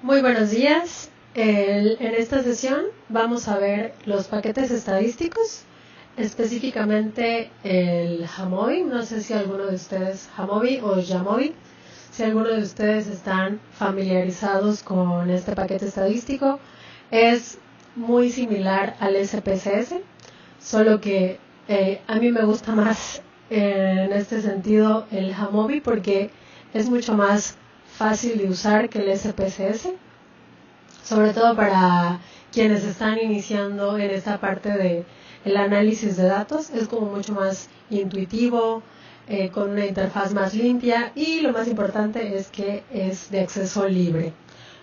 Muy buenos días. En esta sesión vamos a ver los paquetes estadísticos, específicamente el Jamovi. No sé si alguno de ustedes, Jamovi o Jamovi, si alguno de ustedes están familiarizados con este paquete estadístico. Es muy similar al SPSS, solo que a mí me gusta más en este sentido el Jamovi porque es mucho más fácil de usar que el SPSS, sobre todo para quienes están iniciando en esta parte de el análisis de datos. Es como mucho más intuitivo, con una interfaz más limpia, y lo más importante es que es de acceso libre.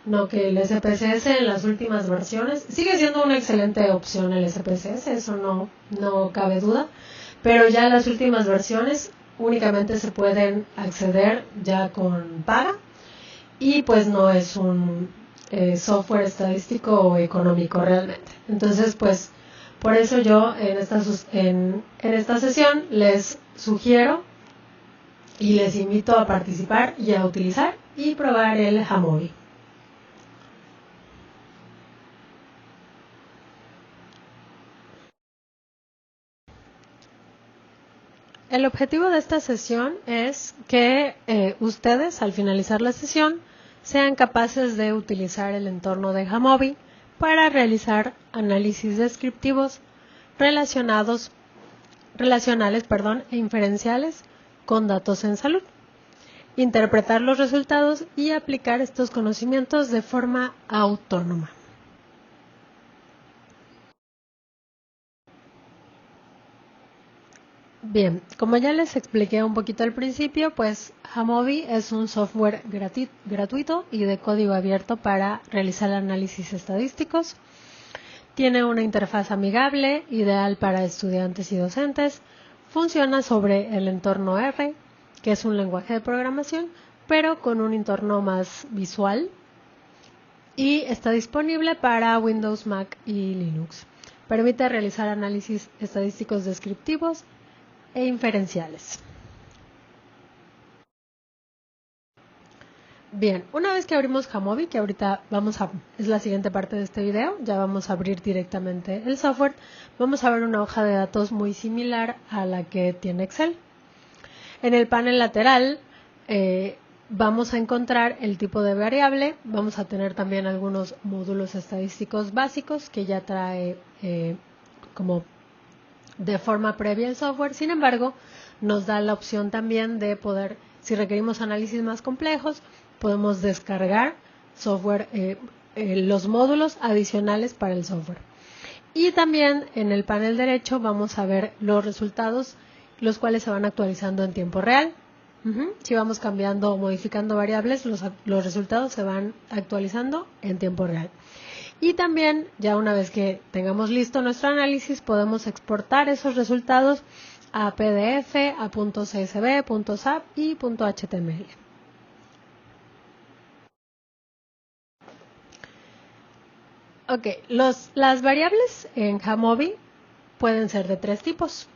No que el SPSS en las últimas versiones sigue siendo una excelente opción, el SPSS, eso no cabe duda, pero ya en las últimas versiones únicamente se pueden acceder ya con paga, y pues no es un software estadístico o económico realmente. Entonces, pues por eso yo en esta sesión les sugiero y les invito a participar y a utilizar y probar el Jamovi. El objetivo de esta sesión es que ustedes, al finalizar la sesión, sean capaces de utilizar el entorno de Jamovi para realizar análisis descriptivos relacionales, e inferenciales con datos en salud, interpretar los resultados y aplicar estos conocimientos de forma autónoma. Bien, como ya les expliqué un poquito al principio, pues Jamovi es un software gratuito y de código abierto para realizar análisis estadísticos. Tiene una interfaz amigable, ideal para estudiantes y docentes. Funciona sobre el entorno R, que es un lenguaje de programación, pero con un entorno más visual. Y está disponible para Windows, Mac y Linux. Permite realizar análisis estadísticos descriptivos e inferenciales. Bien, una vez que abrimos Jamovi, que ahorita es la siguiente parte de este video, ya vamos a abrir directamente el software, vamos a ver una hoja de datos muy similar a la que tiene Excel. En el panel lateral vamos a encontrar el tipo de variable, vamos a tener también algunos módulos estadísticos básicos que ya trae como de forma previa el software. Sin embargo, nos da la opción también de poder, si requerimos análisis más complejos, podemos descargar software, los módulos adicionales para el software. Y también en el panel derecho vamos a ver los resultados, los cuales se van actualizando en tiempo real. Si vamos cambiando o modificando variables, los resultados se van actualizando en tiempo real. Y también, ya una vez que tengamos listo nuestro análisis, podemos exportar esos resultados a PDF, a .csv, .zap y .html. Ok, las variables en Jamovi pueden ser de tres tipos: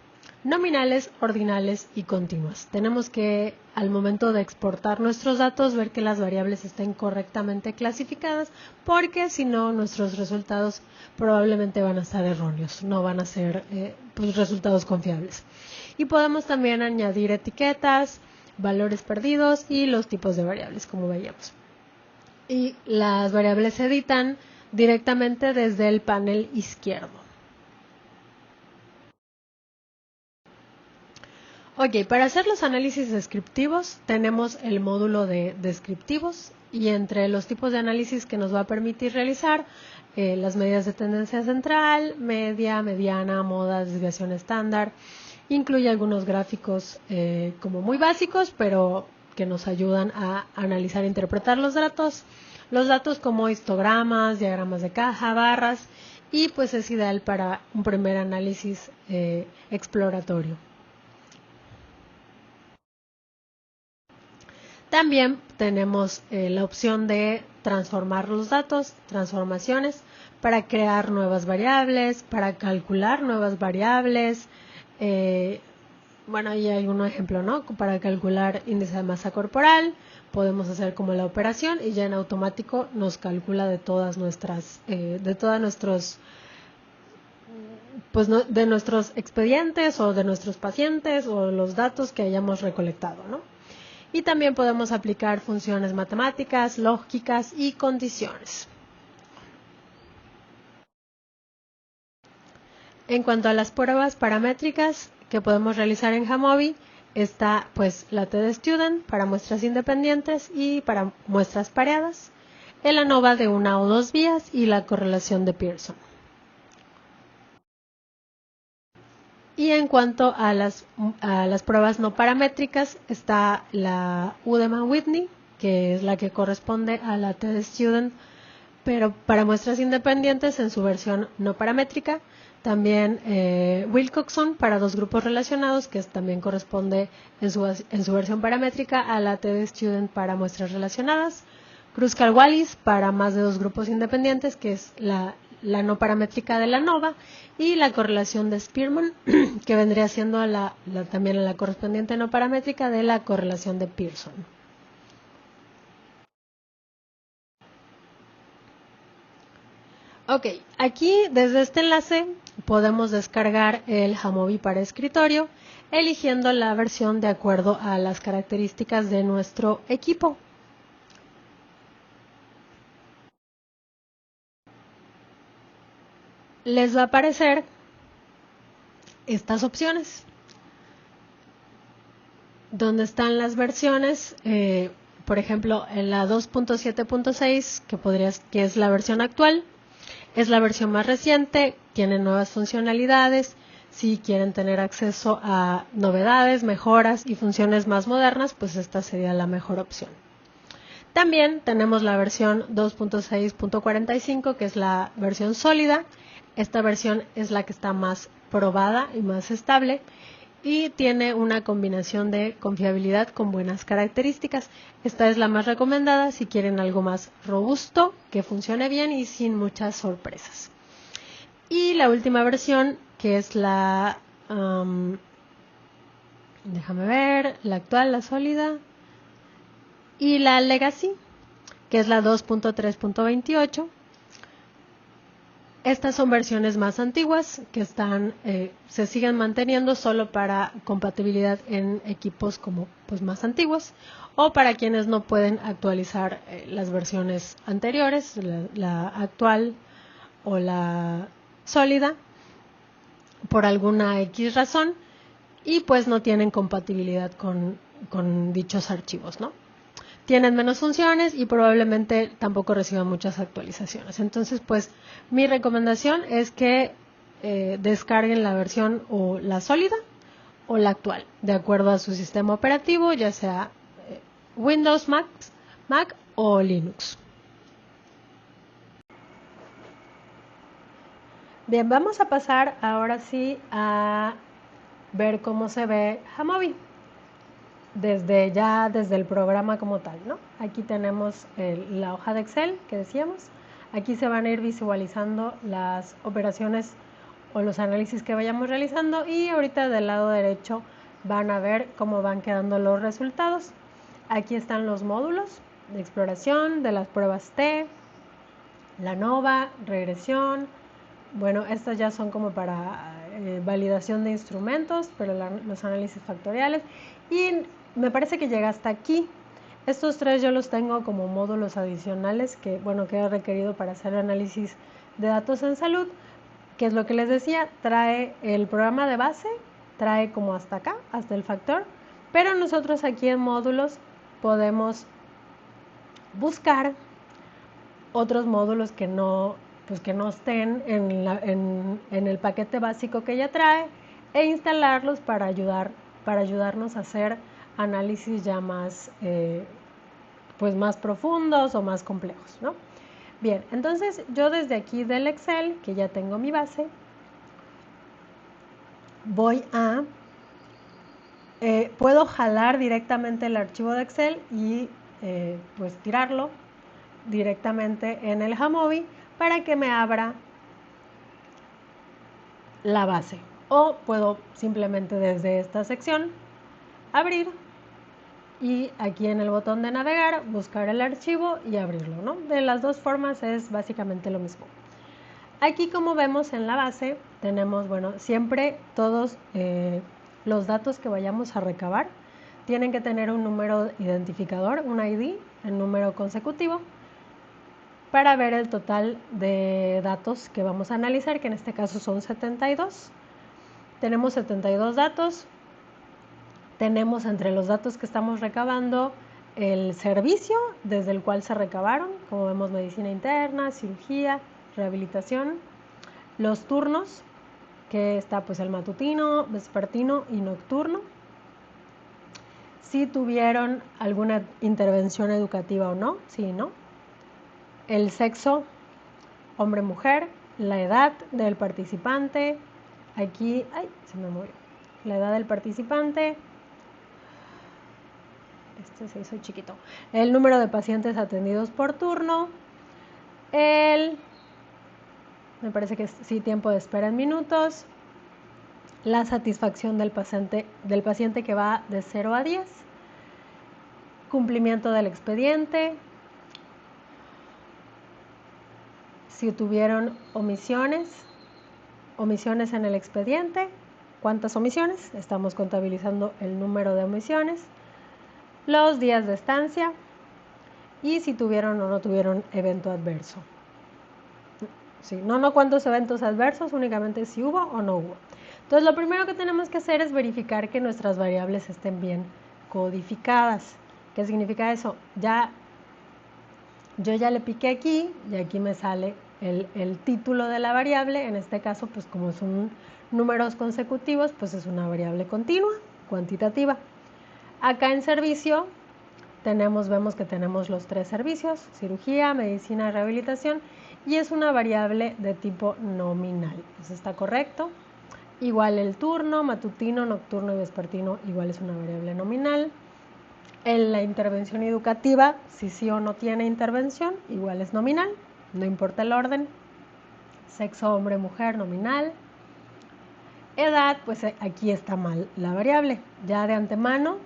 nominales, ordinales y continuas. Tenemos que, al momento de exportar nuestros datos, ver que las variables estén correctamente clasificadas, porque si no, nuestros resultados probablemente van a estar erróneos, no van a ser resultados confiables. Y podemos también añadir etiquetas, valores perdidos y los tipos de variables, como veíamos. Y las variables se editan directamente desde el panel izquierdo. Ok, para hacer los análisis descriptivos tenemos el módulo de descriptivos, y entre los tipos de análisis que nos va a permitir realizar, las medidas de tendencia central, media, mediana, moda, desviación estándar. Incluye algunos gráficos como muy básicos, pero que nos ayudan a analizar e interpretar los datos como histogramas, diagramas de caja, barras, y pues es ideal para un primer análisis exploratorio. También tenemos la opción de transformar los datos, transformaciones, para crear nuevas variables, para calcular nuevas variables, bueno, ahí hay un ejemplo, ¿no? Para calcular índice de masa corporal, podemos hacer como la operación y ya en automático nos calcula de todas nuestras, pues no, de nuestros expedientes o de nuestros pacientes o los datos que hayamos recolectado, ¿no? Y también podemos aplicar funciones matemáticas, lógicas y condiciones. En cuanto a las pruebas paramétricas que podemos realizar en Jamovi, está pues la TDStudent para muestras independientes y para muestras pareadas, el ANOVA de una o dos vías y la correlación de Pearson. Y en cuanto a las pruebas no paramétricas, está la Udeman-Whitney, que es la que corresponde a la TDStudent, pero para muestras independientes en su versión no paramétrica. También Wilcoxon para dos grupos relacionados, que también corresponde en su versión paramétrica a la TDStudent para muestras relacionadas. Kruskal-Wallis para más de dos grupos independientes, que es la no paramétrica de la ANOVA, y la correlación de Spearman, que vendría siendo también la correspondiente no paramétrica de la correlación de Pearson. Ok, aquí desde este enlace podemos descargar el Jamovi para escritorio, eligiendo la versión de acuerdo a las características de nuestro equipo. Les va a aparecer estas opciones, donde están las versiones, por ejemplo, en la 2.7.6, que es la versión actual. Es la versión más reciente, tiene nuevas funcionalidades. Si quieren tener acceso a novedades, mejoras y funciones más modernas, pues esta sería la mejor opción. También tenemos la versión 2.6.45, que es la versión sólida. Esta versión es la que está más probada y más estable y tiene una combinación de confiabilidad con buenas características. Esta es la más recomendada si quieren algo más robusto, que funcione bien y sin muchas sorpresas. Y la última versión, que es la, déjame ver, la actual, la sólida, y la Legacy, que es la 2.3.28. Estas son versiones más antiguas que se siguen manteniendo solo para compatibilidad en equipos como pues más antiguos o para quienes no pueden actualizar las versiones anteriores, la actual o la sólida por alguna X razón y pues no tienen compatibilidad con dichos archivos, ¿no? Tienen menos funciones y probablemente tampoco reciban muchas actualizaciones. Entonces, pues, mi recomendación es que descarguen la versión o la sólida o la actual, de acuerdo a su sistema operativo, ya sea Windows, Mac o Linux. Bien, vamos a pasar ahora sí a ver cómo se ve Jamovi. Desde el programa como tal, ¿no? Aquí tenemos la hoja de Excel que decíamos. Aquí se van a ir visualizando las operaciones o los análisis que vayamos realizando y ahorita del lado derecho van a ver cómo van quedando los resultados. Aquí están los módulos de exploración, de las pruebas T, la ANOVA, regresión. Bueno, estas ya son como para validación de instrumentos, pero los análisis factoriales. Y me parece que llega hasta aquí. Estos tres yo los tengo como módulos adicionales que he requerido para hacer análisis de datos en salud, que es lo que les decía, trae el programa de base, trae como hasta acá, hasta el factor, pero nosotros aquí en módulos podemos buscar otros módulos que no estén en el paquete básico que ya trae e instalarlos para ayudarnos a hacer análisis ya más más profundos o más complejos, ¿no? Bien, entonces yo desde aquí del Excel, que ya tengo mi base, voy a puedo jalar directamente el archivo de Excel y pues tirarlo directamente en el Jamovi para que me abra la base. O puedo simplemente desde esta sección abrir y aquí en el botón de navegar buscar el archivo y abrirlo, ¿no? De las dos formas es básicamente lo mismo. Aquí, como vemos en la base, tenemos, bueno, siempre todos los datos que vayamos a recabar tienen que tener un número identificador, un ID, el número consecutivo, para ver el total de datos que vamos a analizar, que en este caso son 72. Tenemos 72 datos. Tenemos entre los datos que estamos recabando el servicio desde el cual se recabaron, como vemos medicina interna, cirugía, rehabilitación, los turnos, que está pues el matutino, vespertino y nocturno, si tuvieron alguna intervención educativa o no, sí, ¿no? El sexo, hombre-mujer, la edad del participante, aquí, ay, se me movió, la edad del participante, este se hizo chiquito, el número de pacientes atendidos por turno, me parece que sí, tiempo de espera en minutos, la satisfacción del paciente que va de 0 a 10, cumplimiento del expediente, si tuvieron omisiones en el expediente, cuántas omisiones, estamos contabilizando el número de omisiones, los días de estancia y si tuvieron o no tuvieron evento adverso. Sí, no cuántos eventos adversos, únicamente si hubo o no hubo. Entonces, lo primero que tenemos que hacer es verificar que nuestras variables estén bien codificadas. ¿Qué significa eso? Yo ya le piqué aquí y aquí me sale el título de la variable. En este caso, pues como son números consecutivos, pues es una variable continua, cuantitativa. Acá en servicio vemos que tenemos los 3 servicios, cirugía, medicina, rehabilitación, y es una variable de tipo nominal. Eso está correcto. Igual el turno, matutino, nocturno y vespertino, igual es una variable nominal. En la intervención educativa, si sí o no tiene intervención, igual es nominal, no importa el orden. Sexo, hombre, mujer, nominal. Edad, pues aquí está mal la variable. Ya de antemano,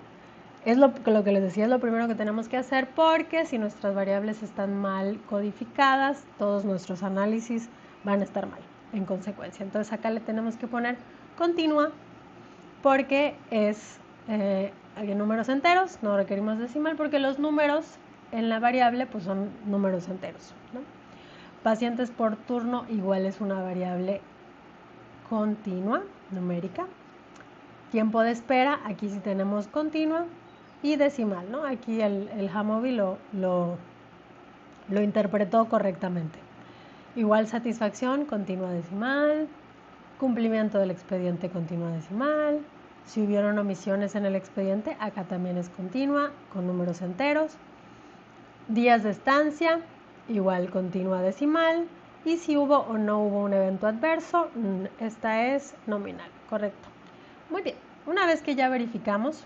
es lo que les decía, es lo primero que tenemos que hacer, porque si nuestras variables están mal codificadas, todos nuestros análisis van a estar mal, en consecuencia. Entonces acá le tenemos que poner continua, porque es hay números enteros, no requerimos decimal, porque los números en la variable pues son números enteros, ¿no? Pacientes por turno igual es una variable continua, numérica. Tiempo de espera, aquí sí tenemos continua y decimal, ¿no? Aquí el Jamovi lo interpretó correctamente. Igual satisfacción, continua decimal. Cumplimiento del expediente, continua decimal. Si hubieron omisiones en el expediente, acá también es continua, con números enteros. Días de estancia, igual continua decimal. Y si hubo o no hubo un evento adverso, esta es nominal, correcto. Muy bien, una vez que ya verificamos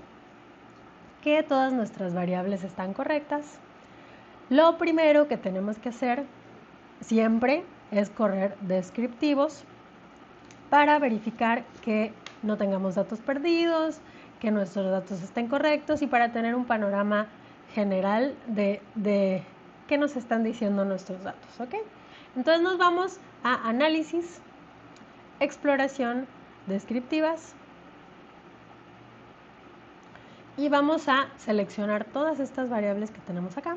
que todas nuestras variables están correctas, lo primero que tenemos que hacer siempre es correr descriptivos para verificar que no tengamos datos perdidos, que nuestros datos estén correctos y para tener un panorama general de qué nos están diciendo nuestros datos, ¿ok? Entonces nos vamos a análisis, exploración, descriptivas y vamos a seleccionar todas estas variables que tenemos acá.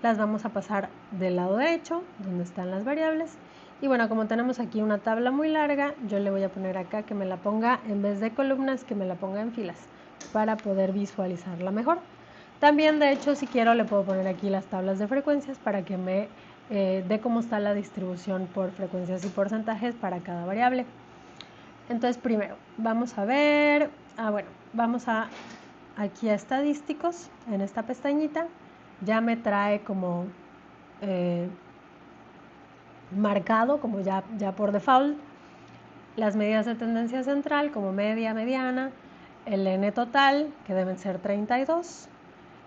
Las vamos a pasar del lado derecho, donde están las variables. Y bueno, como tenemos aquí una tabla muy larga, yo le voy a poner acá que me la ponga, en vez de columnas, que me la ponga en filas, para poder visualizarla mejor. También, de hecho, si quiero, le puedo poner aquí las tablas de frecuencias para que me dé cómo está la distribución por frecuencias y porcentajes para cada variable. Entonces, primero, vamos a ver, vamos aquí a estadísticos, en esta pestañita. Ya me trae como marcado, como ya por default, las medidas de tendencia central como media, mediana, el N total, que deben ser 32,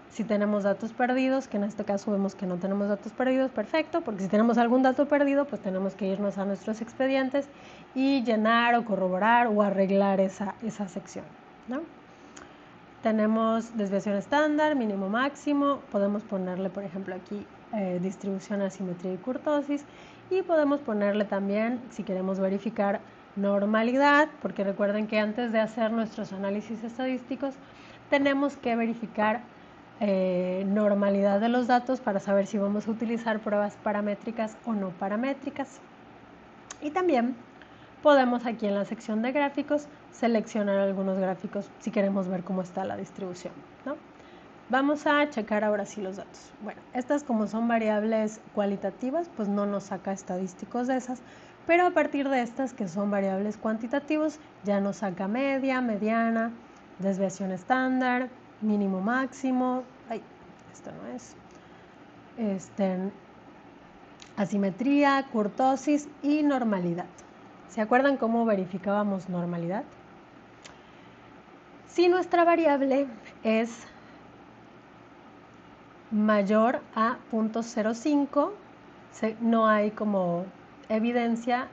Si tenemos datos perdidos, que en este caso vemos que no tenemos datos perdidos, perfecto, porque si tenemos algún dato perdido, pues tenemos que irnos a nuestros expedientes y llenar o corroborar o arreglar esa sección, ¿no? Tenemos desviación estándar, mínimo máximo, podemos ponerle, por ejemplo, aquí distribución, asimetría y kurtosis, y podemos ponerle también, si queremos verificar, normalidad, porque recuerden que antes de hacer nuestros análisis estadísticos, tenemos que verificar normalidad de los datos para saber si vamos a utilizar pruebas paramétricas o no paramétricas. Y también podemos aquí en la sección de gráficos seleccionar algunos gráficos si queremos ver cómo está la distribución, ¿no? Vamos a checar ahora sí los datos. Bueno, estas como son variables cualitativas, pues no nos saca estadísticos de esas, pero a partir de estas que son variables cuantitativas, ya nos saca media, mediana, desviación estándar, mínimo máximo, esto no es, asimetría, kurtosis y normalidad. ¿Se acuerdan cómo verificábamos normalidad? Si nuestra variable es mayor a 0.05, no hay como evidencia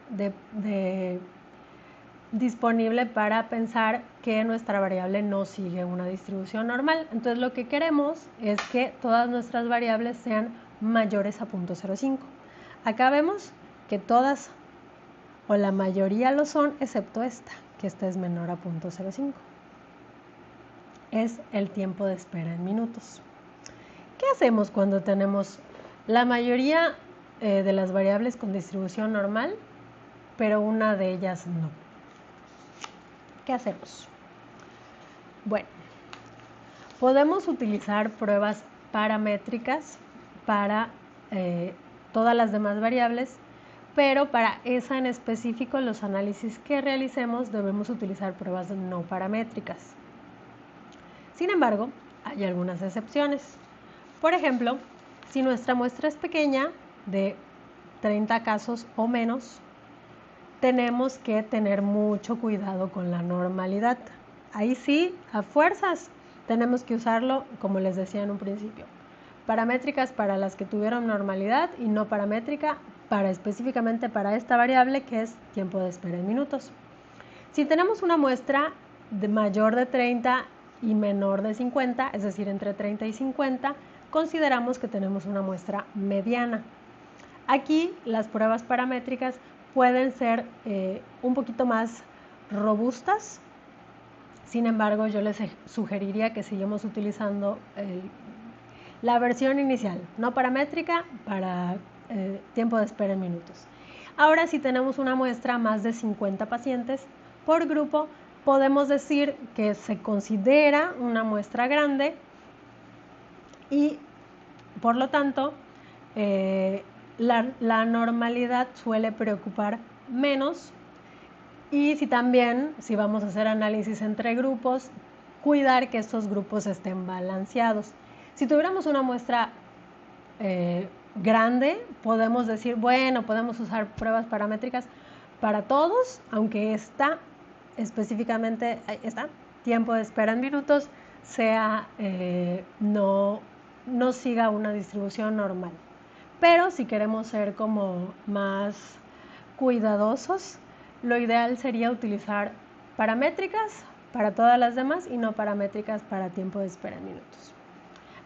disponible para pensar que nuestra variable no sigue una distribución normal. Entonces lo que queremos es que todas nuestras variables sean mayores a 0.05. Acá vemos que todas o la mayoría lo son, excepto esta, que esta es menor a 0.05. Es el tiempo de espera en minutos. ¿Qué hacemos cuando tenemos la mayoría de las variables con distribución normal, pero una de ellas no? ¿Qué hacemos? Bueno, podemos utilizar pruebas paramétricas para todas las demás variables, pero para esa en específico, los análisis que realicemos debemos utilizar pruebas no paramétricas. Sin embargo, hay algunas excepciones. Por ejemplo, si nuestra muestra es pequeña, de 30 casos o menos, tenemos que tener mucho cuidado con la normalidad. Ahí sí, a fuerzas, tenemos que usarlo, como les decía en un principio. Paramétricas para las que tuvieron normalidad y no paramétrica específicamente para esta variable que es tiempo de espera en minutos. Si tenemos una muestra de mayor de 30 y menor de 50, es decir, entre 30 y 50, consideramos que tenemos una muestra mediana. Aquí las pruebas paramétricas pueden ser un poquito más robustas. Sin embargo, yo les sugeriría que sigamos utilizando la versión inicial, no paramétrica, para tiempo de espera en minutos. Ahora, si tenemos una muestra más de 50 pacientes por grupo, podemos decir que se considera una muestra grande y, por lo tanto, la normalidad suele preocupar menos. Y si vamos a hacer análisis entre grupos, cuidar que estos grupos estén balanceados. Si tuviéramos una muestra grande, podemos decir, bueno, podemos usar pruebas paramétricas para todos, aunque esta específicamente, tiempo de espera en minutos, no siga una distribución normal. Pero si queremos ser como más cuidadosos, lo ideal sería utilizar paramétricas para todas las demás y no paramétricas para tiempo de espera en minutos.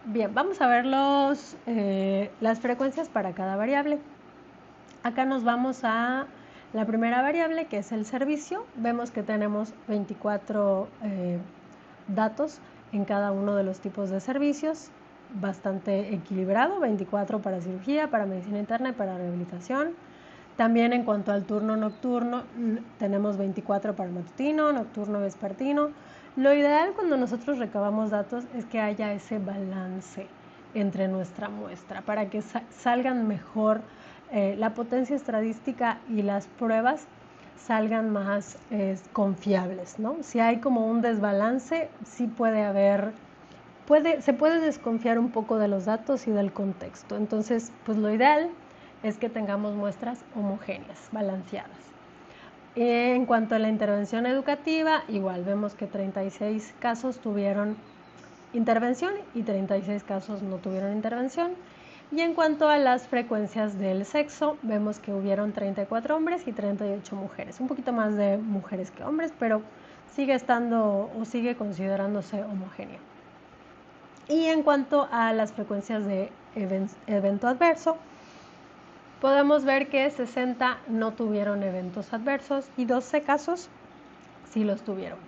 Bien, vamos a ver las frecuencias para cada variable. Acá nos vamos a la primera variable, que es el servicio. Vemos que tenemos 24 datos en cada uno de los tipos de servicios, bastante equilibrado, 24 para cirugía, para medicina interna y para rehabilitación. También en cuanto al turno nocturno, tenemos 24 para matutino, nocturno, vespertino. Lo ideal cuando nosotros recabamos datos es que haya ese balance entre nuestra muestra para que salgan mejor la potencia estadística y las pruebas salgan más confiables, ¿no? Si hay como un desbalance, sí se puede desconfiar un poco de los datos y del contexto. Entonces, pues lo ideal es que tengamos muestras homogéneas, balanceadas. En cuanto a la intervención educativa, igual vemos que 36 casos tuvieron intervención y 36 casos no tuvieron intervención. Y en cuanto a las frecuencias del sexo, vemos que hubieron 34 hombres y 38 mujeres. Un poquito más de mujeres que hombres, pero sigue estando o sigue considerándose homogéneo. Y en cuanto a las frecuencias de evento adverso, podemos ver que 60 no tuvieron eventos adversos y 12 casos sí los tuvieron.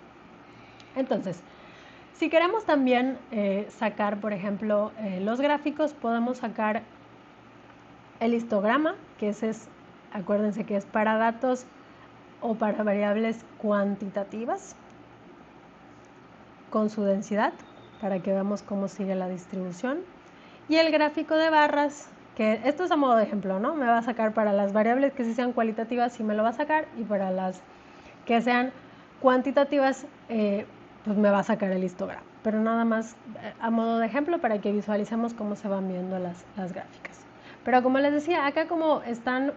Entonces, si queremos también sacar, por ejemplo, los gráficos, podemos sacar el histograma, que ese es, acuérdense que es para datos o para variables cuantitativas, con su densidad, para que veamos cómo sigue la distribución. Y el gráfico de barras, que esto es a modo de ejemplo, ¿no? Me va a sacar para las variables que sí sean cualitativas, sí me lo va a sacar, y para las que sean cuantitativas, pues me va a sacar el histograma. Pero nada más a modo de ejemplo para que visualicemos cómo se van viendo las gráficas. Pero como les decía, acá como están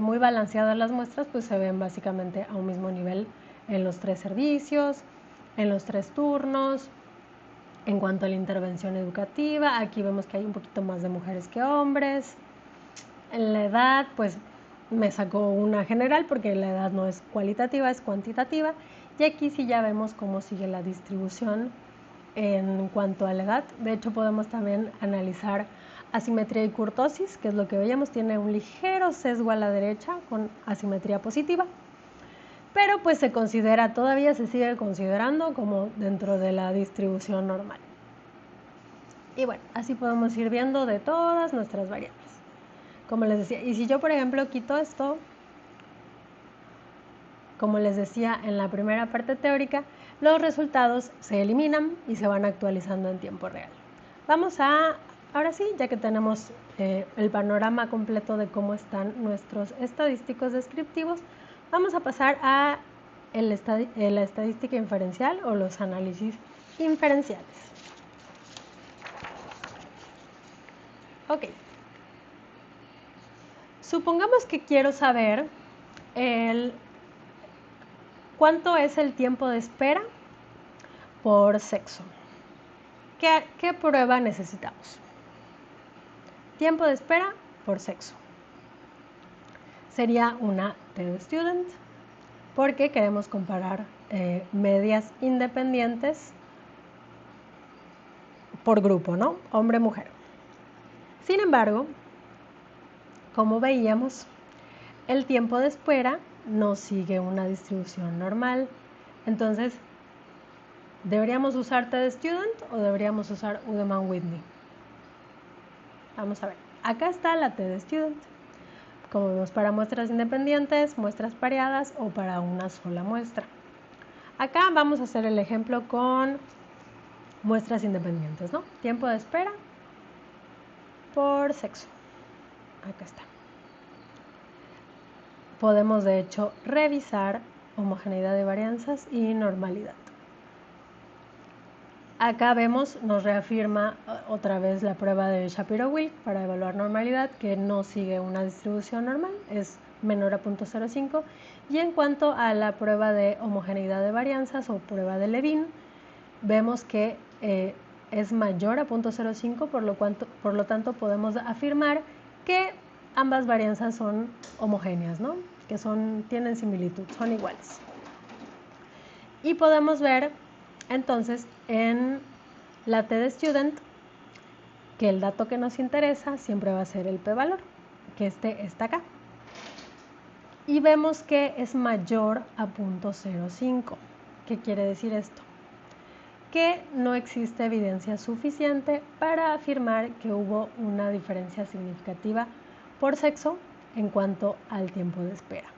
muy balanceadas las muestras, pues se ven básicamente a un mismo nivel en los 3 servicios, en los 3 turnos. En cuanto a la intervención educativa, aquí vemos que hay un poquito más de mujeres que hombres. En la edad, pues me sacó una general porque la edad no es cualitativa, es cuantitativa. Y aquí sí ya vemos cómo sigue la distribución en cuanto a la edad. De hecho, podemos también analizar asimetría y kurtosis, que es lo que veíamos, tiene un ligero sesgo a la derecha con asimetría positiva. Pero pues todavía se sigue considerando como dentro de la distribución normal. Y bueno, así podemos ir viendo de todas nuestras variables. Como les decía, y si yo por ejemplo quito esto, como les decía en la primera parte teórica, los resultados se eliminan y se van actualizando en tiempo real. Ahora sí, ya que tenemos el panorama completo de cómo están nuestros estadísticos descriptivos, vamos a pasar a la estadística inferencial o los análisis inferenciales. Ok. Supongamos que quiero saber cuánto es el tiempo de espera por sexo. ¿Qué prueba necesitamos? Tiempo de espera por sexo. Sería una TED Student, porque queremos comparar medias independientes por grupo, ¿no? Hombre-mujer. Sin embargo, como veíamos, el tiempo de espera no sigue una distribución normal. Entonces, ¿deberíamos usar TED Student o deberíamos usar Udemann-Whitney? Vamos a ver. Acá está la TED Student. Como vemos, para muestras independientes, muestras pareadas o para una sola muestra. Acá vamos a hacer el ejemplo con muestras independientes, ¿no? Tiempo de espera por sexo. Acá está. Podemos de hecho revisar homogeneidad de varianzas y normalidad. Acá vemos, nos reafirma otra vez la prueba de Shapiro-Wilk para evaluar normalidad, que no sigue una distribución normal, es menor a 0.05. Y en cuanto a la prueba de homogeneidad de varianzas o prueba de Levin, vemos que es mayor a 0.05, por lo tanto podemos afirmar que ambas varianzas son homogéneas, ¿no? Que tienen similitud, son iguales. Y podemos ver entonces en la TED Student que el dato que nos interesa siempre va a ser el p-valor, que está acá. Y vemos que es mayor a 0.05. ¿Qué quiere decir esto? Que no existe evidencia suficiente para afirmar que hubo una diferencia significativa por sexo en cuanto al tiempo de espera.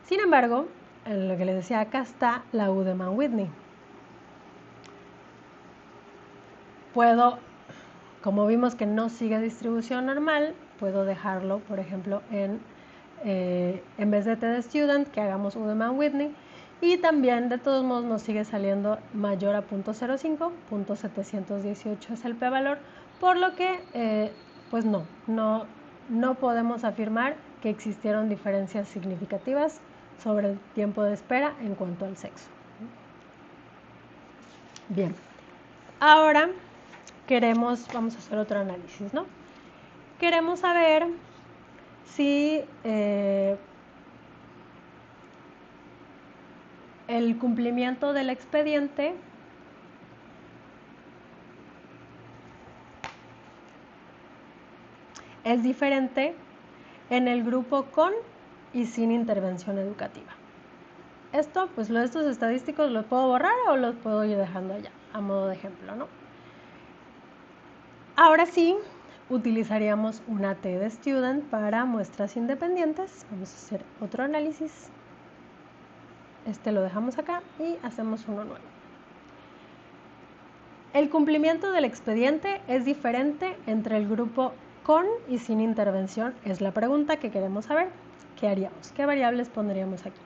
Sin embargo, en lo que les decía, acá está la Udemann-Whitney. Como vimos que no sigue distribución normal, puedo dejarlo, por ejemplo, en vez de TED Student, que hagamos Udemann-Whitney. Y también, de todos modos, nos sigue saliendo mayor a 0.05, 0.718 es el p-valor, por lo que, pues no podemos afirmar que existieron diferencias significativas sobre el tiempo de espera en cuanto al sexo. Bien, Ahora vamos a hacer otro análisis, ¿no? Queremos saber si el cumplimiento del expediente es diferente en el grupo con y sin intervención educativa. Esto, pues estos estadísticos los puedo borrar o los puedo ir dejando allá, a modo de ejemplo, ¿no? Ahora sí, utilizaríamos una T de Student para muestras independientes. Vamos a hacer otro análisis. Este lo dejamos acá y hacemos uno nuevo. El cumplimiento del expediente es diferente entre el grupo con y sin intervención. Es la pregunta que queremos saber. ¿Qué haríamos? ¿Qué variables pondríamos aquí?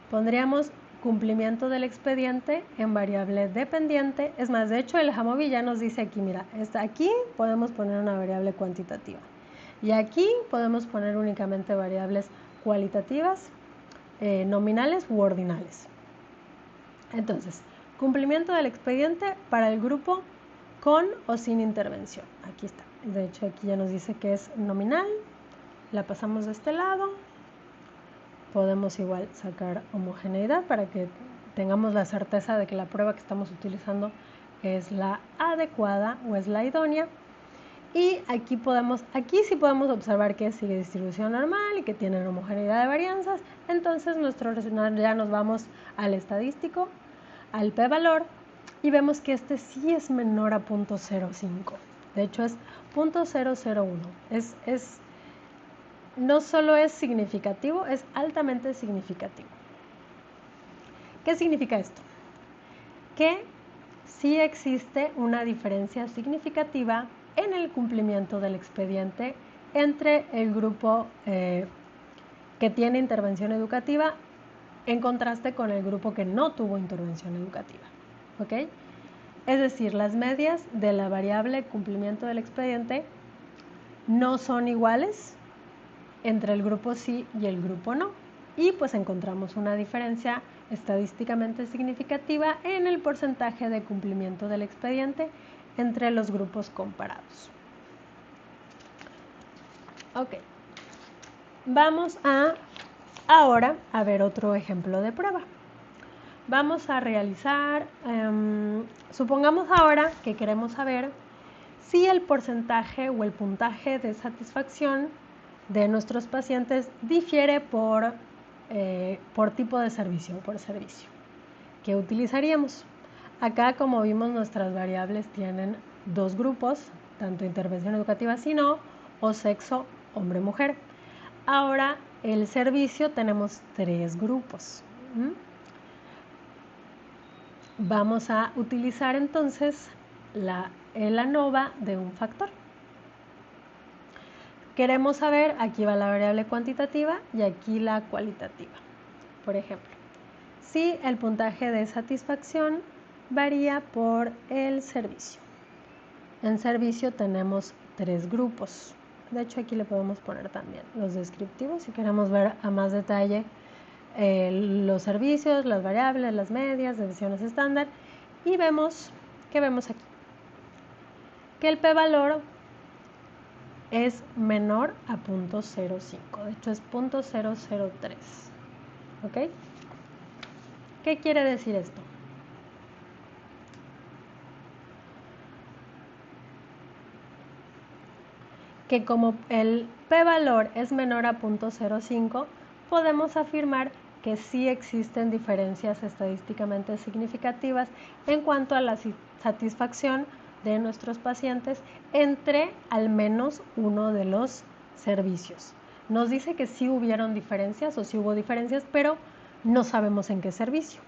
Pondríamos cumplimiento del expediente en variable dependiente. Es más, de hecho el Jamovi ya nos dice aquí, mira, aquí podemos poner una variable cuantitativa y aquí podemos poner únicamente variables cualitativas, nominales u ordinales. Entonces, cumplimiento del expediente para el grupo con o sin intervención. Aquí está. De hecho, aquí ya nos dice que es nominal. La pasamos de este lado. Podemos igual sacar homogeneidad para que tengamos la certeza de que la prueba que estamos utilizando es la adecuada o es la idónea. Y aquí sí podemos observar que sigue distribución normal y que tienen homogeneidad de varianzas. Entonces ya nos vamos al estadístico, al p-valor, y vemos que este sí es menor a 0.05. De hecho es 0.001. No solo es significativo, es altamente significativo. ¿Qué significa esto? Que sí existe una diferencia significativa en el cumplimiento del expediente entre el grupo que tiene intervención educativa en contraste con el grupo que no tuvo intervención educativa. ¿Ok? Es decir, las medias de la variable cumplimiento del expediente no son iguales entre el grupo sí y el grupo no. Y pues encontramos una diferencia estadísticamente significativa en el porcentaje de cumplimiento del expediente entre los grupos comparados. Ok. Vamos ahora a ver otro ejemplo de prueba. Vamos a realizar, supongamos ahora que queremos saber si el porcentaje o el puntaje de satisfacción de nuestros pacientes difiere por tipo de servicio, por servicio. ¿Qué utilizaríamos? Acá, como vimos, nuestras variables tienen dos grupos, tanto intervención educativa si no, o sexo, hombre-mujer. Ahora, el servicio tenemos tres grupos. Vamos a utilizar entonces el ANOVA de un factor. Queremos saber, aquí va la variable cuantitativa y aquí la cualitativa. Por ejemplo, si el puntaje de satisfacción varía por el servicio. En servicio tenemos tres grupos. De hecho, aquí le podemos poner también los descriptivos si queremos ver a más detalle los servicios, las variables, las medias, decisiones estándar. Y vemos, ¿qué vemos aquí? Que el p-valor es menor a 0.05. De hecho, es 0.003. ¿Ok? ¿Qué quiere decir esto? Que como el p-valor es menor a 0.05, podemos afirmar que sí existen diferencias estadísticamente significativas en cuanto a la satisfacción de nuestros pacientes entre al menos uno de los servicios. Nos dice que sí hubieron diferencias o sí hubo diferencias, pero no sabemos en qué servicio.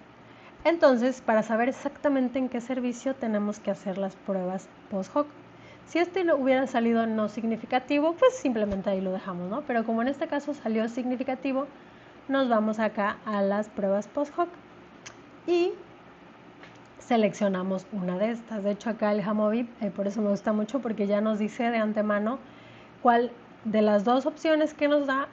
Entonces, para saber exactamente en qué servicio, tenemos que hacer las pruebas post-hoc. Si este hubiera salido no significativo, pues simplemente ahí lo dejamos, ¿no? Pero como en este caso salió significativo, nos vamos acá a las pruebas post-hoc y seleccionamos una de estas. De hecho, acá el Jamovi, por eso me gusta mucho, porque ya nos dice de antemano cuál de las dos opciones que nos da,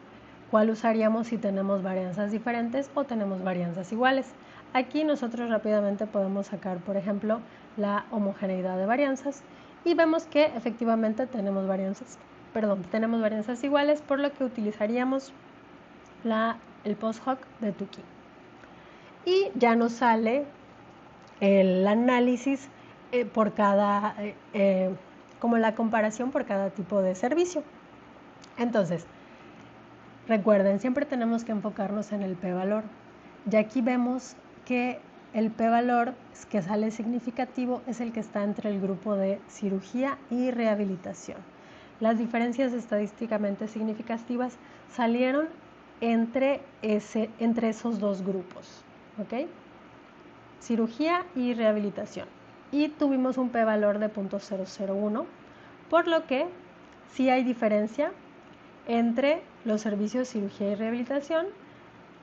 cuál usaríamos si tenemos varianzas diferentes o tenemos varianzas iguales. aquí nosotros rápidamente podemos sacar, por ejemplo, la homogeneidad de varianzas y vemos que efectivamente tenemos varianzas iguales, por lo que utilizaríamos el post hoc de Tukey. Y ya nos sale el análisis por cada, como la comparación por cada tipo de servicio. Entonces, recuerden, siempre tenemos que enfocarnos en el p-valor. Y aquí vemos que el p-valor que sale significativo es el que está entre el grupo de cirugía y rehabilitación. Las diferencias estadísticamente significativas salieron entre esos dos grupos, ¿ok? Cirugía y rehabilitación. Y tuvimos un p-valor de 0.001, por lo que sí hay diferencia entre los servicios de cirugía y rehabilitación.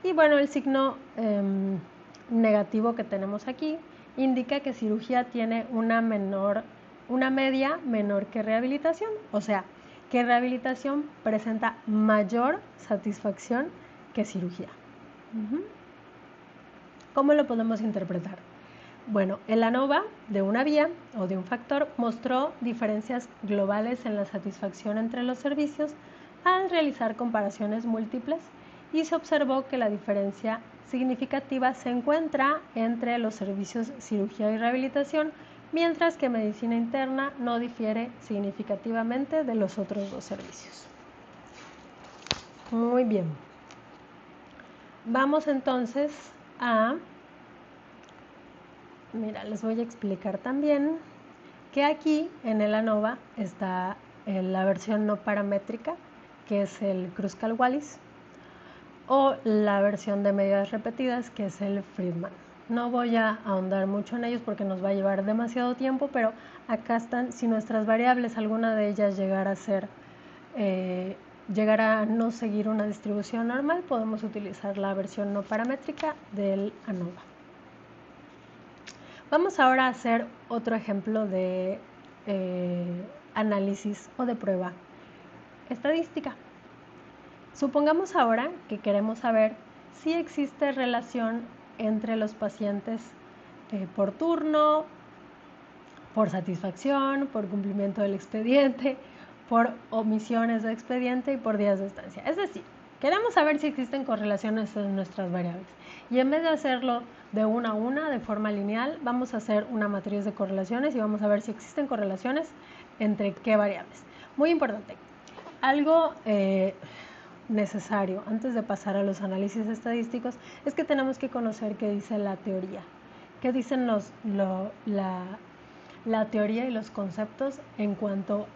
Y bueno, el signo negativo que tenemos aquí indica que cirugía tiene una media menor que rehabilitación, o sea, que rehabilitación presenta mayor satisfacción que cirugía. ¿Cómo lo podemos interpretar? Bueno, el ANOVA de una vía o de un factor mostró diferencias globales en la satisfacción entre los servicios al realizar comparaciones múltiples y se observó que la diferencia significativa se encuentra entre los servicios cirugía y rehabilitación, mientras que medicina interna no difiere significativamente de los otros dos servicios. Muy bien. Vamos entonces a... Mira, les voy a explicar también que aquí en el ANOVA está la versión no paramétrica, que es el Kruskal-Wallis, o la versión de medidas repetidas, que es el Friedman. No voy a ahondar mucho en ellos porque nos va a llevar demasiado tiempo, pero acá están. Si nuestras variables, alguna de ellas llegara a no seguir una distribución normal, podemos utilizar la versión no paramétrica del ANOVA. Vamos ahora a hacer otro ejemplo de análisis o de prueba estadística. Supongamos ahora que queremos saber si existe relación entre los pacientes por turno, por satisfacción, por cumplimiento del expediente, por omisiones de expediente y por días de estancia. Es decir, queremos saber si existen correlaciones en nuestras variables. Y en vez de hacerlo de una a una, de forma lineal, vamos a hacer una matriz de correlaciones y vamos a ver si existen correlaciones entre qué variables. Muy importante. Algo necesario antes de pasar a los análisis estadísticos es que tenemos que conocer qué dice la teoría, qué dicen la teoría y los conceptos en cuanto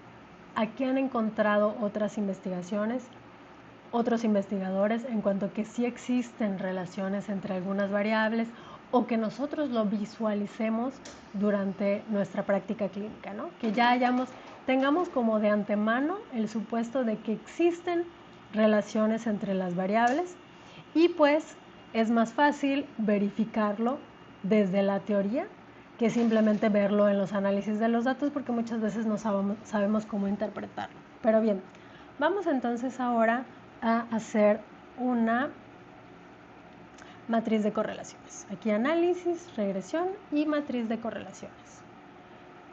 a qué han encontrado otras investigaciones, otros investigadores, en cuanto a que sí existen relaciones entre algunas variables o que nosotros lo visualicemos durante nuestra práctica clínica, ¿no? Que ya tengamos como de antemano el supuesto de que existen relaciones entre las variables y pues es más fácil verificarlo desde la teoría que simplemente verlo en los análisis de los datos, porque muchas veces no sabemos cómo interpretarlo. Pero bien, vamos entonces ahora a hacer una matriz de correlaciones. Aquí análisis, regresión y matriz de correlaciones.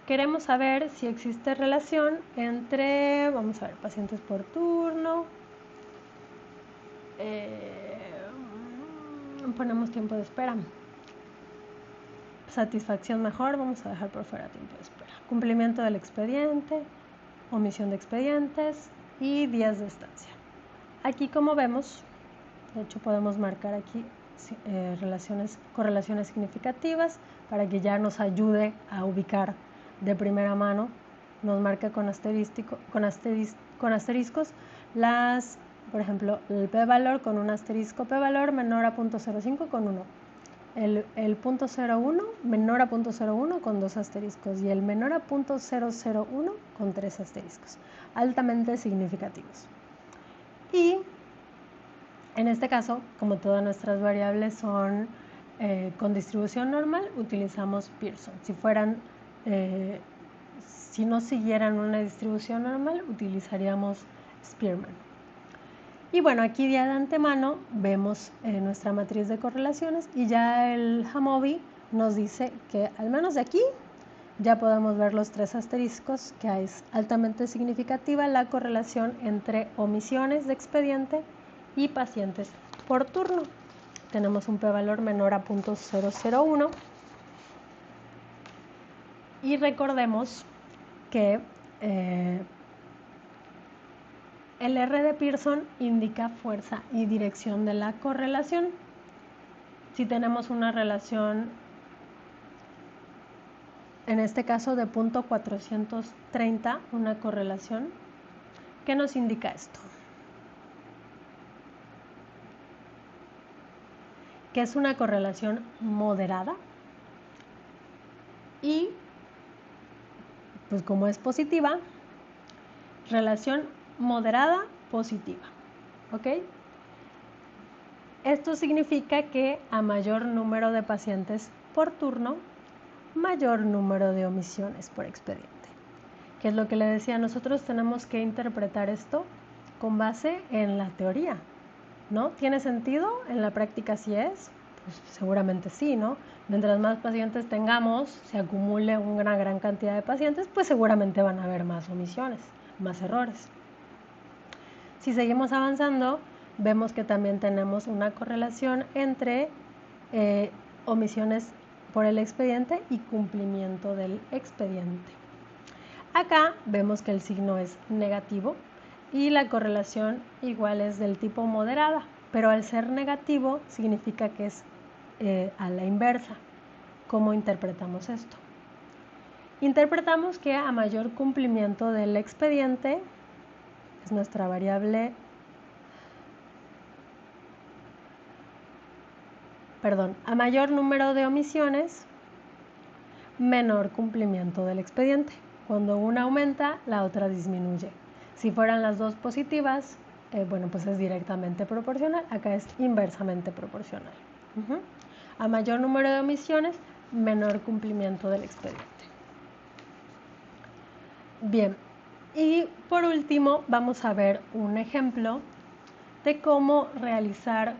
Queremos saber si existe relación entre, vamos a ver, pacientes por turno. Ponemos tiempo de espera. Satisfacción mejor, vamos a dejar por fuera tiempo de espera. Cumplimiento del expediente, omisión de expedientes y días de estancia. Aquí, como vemos, de hecho podemos marcar aquí correlaciones significativas para que ya nos ayude a ubicar de primera mano. Nos marca con asteriscos las, por ejemplo, el p-valor con un asterisco p-valor menor a 0.05 con 1. El 0.01 menor a 0.01 con 2 asteriscos y el menor a 0.001 con 3 asteriscos, altamente significativos. Y en este caso, como todas nuestras variables son con distribución normal, utilizamos Pearson. Si no siguieran una distribución normal, utilizaríamos Spearman. Y bueno, aquí ya de antemano vemos nuestra matriz de correlaciones y ya el Jamovi nos dice que al menos de aquí ya podemos ver los 3 asteriscos, que es altamente significativa la correlación entre omisiones de expediente y pacientes por turno. Tenemos un p-valor menor a 0.001 y recordemos que el R de Pearson indica fuerza y dirección de la correlación. Si tenemos una relación, en este caso de 0.430, una correlación, ¿qué nos indica esto? Que es una correlación moderada y, pues como es positiva, relación moderada positiva, ¿ok? Esto significa que a mayor número de pacientes por turno, mayor número de omisiones por expediente. ¿Qué es lo que le decía? Nosotros tenemos que interpretar esto con base en la teoría, ¿no? ¿Tiene sentido? ¿En la práctica sí es? Pues seguramente sí, ¿no? Mientras más pacientes tengamos, se acumule una gran cantidad de pacientes, pues seguramente van a haber más omisiones, más errores. Si seguimos avanzando, vemos que también tenemos una correlación entre omisiones por el expediente y cumplimiento del expediente. Acá vemos que el signo es negativo y la correlación igual es del tipo moderada, pero al ser negativo significa que es a la inversa. ¿Cómo interpretamos esto? Interpretamos que a mayor cumplimiento del expediente, es nuestra variable, a mayor número de omisiones, menor cumplimiento del expediente. Cuando una aumenta, la otra disminuye. Si fueran las dos positivas, bueno, pues es directamente proporcional. Acá es inversamente proporcional. A mayor número de omisiones, menor cumplimiento del expediente. Bien, y por último vamos a ver un ejemplo de cómo realizar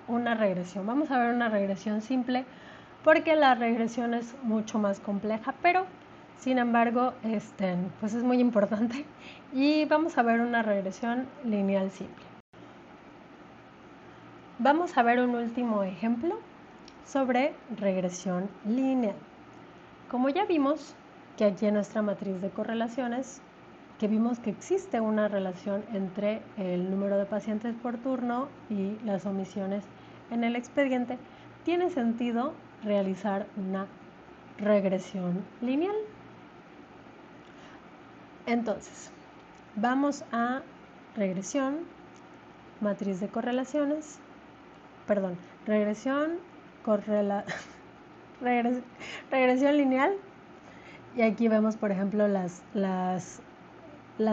una regresión. Vamos a ver una regresión simple porque la regresión es mucho más compleja, pero sin embargo pues es muy importante y vamos a ver una regresión lineal simple. Vamos a ver un último ejemplo sobre regresión lineal. Como ya vimos que aquí en nuestra matriz de correlaciones, que vimos que existe una relación entre el número de pacientes por turno y las omisiones en el expediente, tiene sentido realizar una regresión lineal. Entonces, vamos a regresión, matriz de correlaciones, regresión lineal, y aquí vemos, por ejemplo, las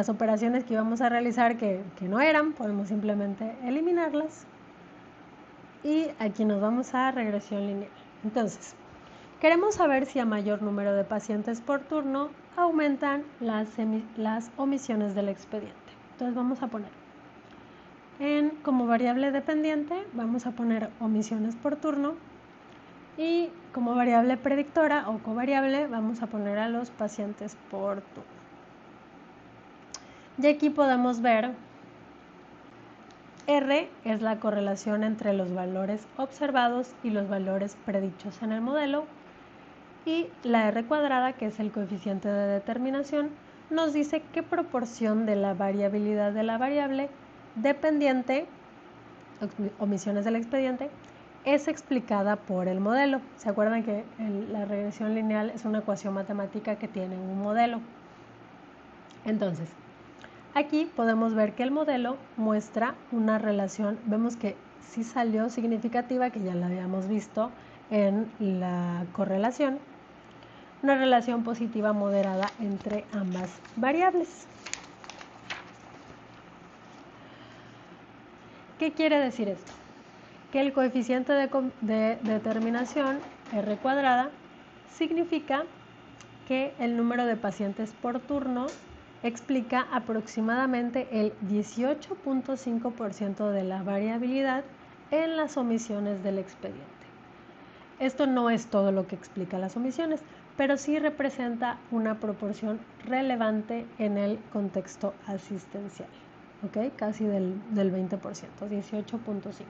operaciones que íbamos a realizar que no eran, podemos simplemente eliminarlas. Y aquí nos vamos a regresión lineal. Entonces, queremos saber si a mayor número de pacientes por turno aumentan las omisiones del expediente. Entonces vamos a poner como variable dependiente, vamos a poner omisiones por turno y como variable predictora o covariable vamos a poner a los pacientes por turno. Y aquí podemos ver R es la correlación entre los valores observados y los valores predichos en el modelo, y la R cuadrada, que es el coeficiente de determinación, nos dice qué proporción de la variabilidad de la variable dependiente, omisiones del expediente, es explicada por el modelo. ¿Se acuerdan que la regresión lineal es una ecuación matemática que tiene un modelo? Entonces, aquí podemos ver que el modelo muestra una relación, vemos que sí salió significativa, que ya la habíamos visto en la correlación, una relación positiva moderada entre ambas variables. ¿Qué quiere decir esto? Que el coeficiente de determinación, R cuadrada, significa que el número de pacientes por turno explica aproximadamente el 18.5% de la variabilidad en las omisiones del expediente. Esto no es todo lo que explica las omisiones, pero sí representa una proporción relevante en el contexto asistencial, ¿ok? Casi del 20%, 18.5%.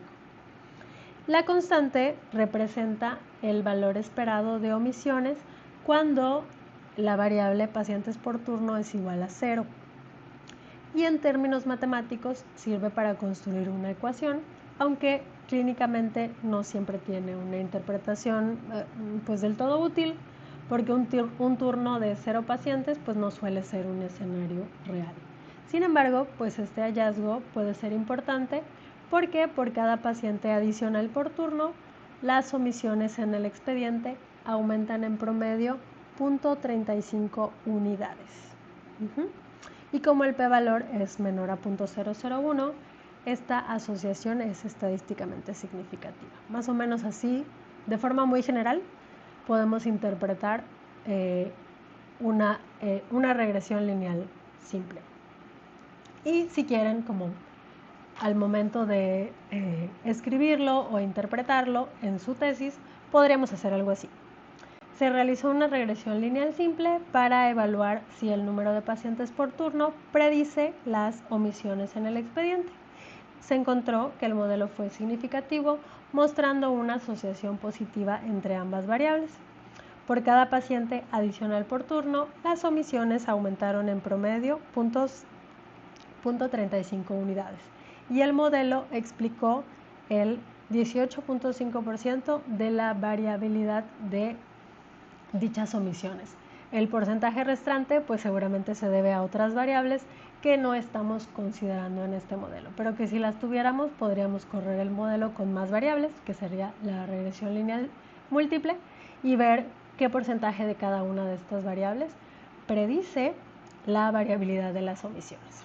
La constante representa el valor esperado de omisiones cuando la variable pacientes por turno es igual a 0. Y en términos matemáticos sirve para construir una ecuación, aunque clínicamente no siempre tiene una interpretación pues del todo útil, porque un turno de 0 pacientes pues no suele ser un escenario real. Sin embargo, pues este hallazgo puede ser importante porque por cada paciente adicional por turno, las omisiones en el expediente aumentan en promedio 0.35 unidades. Y como el p-valor es menor a 0.001, esta asociación es estadísticamente significativa. Más o menos así, de forma muy general, podemos interpretar una regresión lineal simple. Y si quieren, como al momento de escribirlo o interpretarlo en su tesis, podríamos hacer algo así. Se realizó una regresión lineal simple para evaluar si el número de pacientes por turno predice las omisiones en el expediente. Se encontró que el modelo fue significativo, mostrando una asociación positiva entre ambas variables. Por cada paciente adicional por turno, las omisiones aumentaron en promedio 0.35 unidades y el modelo explicó el 18.5% de la variabilidad de dichas omisiones. El porcentaje restante pues seguramente se debe a otras variables que no estamos considerando en este modelo, pero que si las tuviéramos podríamos correr el modelo con más variables, que sería la regresión lineal múltiple, y ver qué porcentaje de cada una de estas variables predice la variabilidad de las omisiones.